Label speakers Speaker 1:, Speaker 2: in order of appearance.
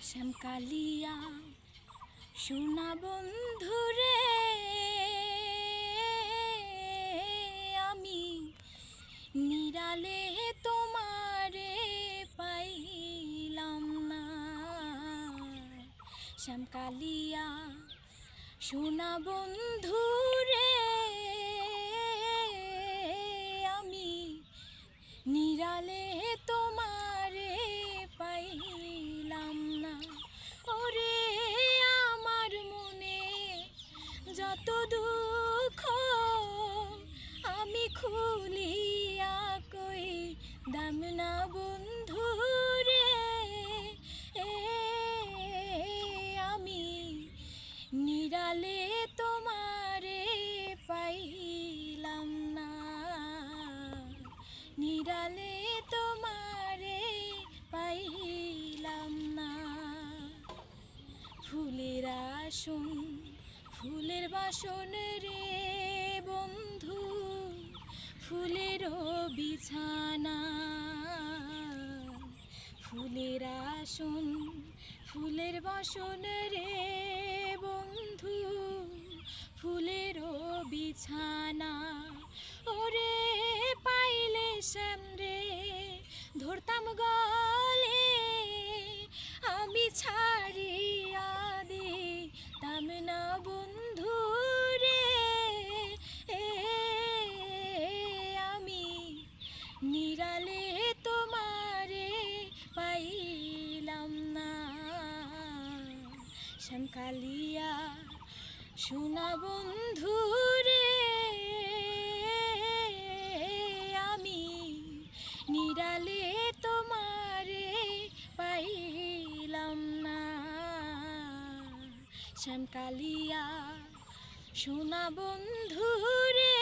Speaker 1: শ্যামকালিয়া সোনা বন্ধুরে আমি নিরালে তোমারে পাইলাম না। শ্যামকালিয়া সোনা বন্ধুরে আমি নিরালে তোমারে পাইলাম না। ওরে আমার মনে যত দুঃখ আমি খুলিয়া কই দাম না বন্ধুরে আমি নিরালে তোমারে পাইলাম না। নিরালে তোমারে পাইলাম না। ফুলের আসন ফুলের বাসন রে বন্ধু, ফুলেরও বিছানা। ফুলের আসন ফুলের বাসন রে বন্ধু, ফুলেরও বিছানা। ওরে পাইলে শ্যাম রে ধরতাম গলে, আমি ছাড়িয়া দিতাম না বন্ধু রে আমি নিরালে তোমারে পাইলাম না। শ্যামকালিয়া সোনা বন্ধু রে আমি নিরালে তোমারে পাইলাম না। শ্যামকালিয়া সোনা বন্ধু রে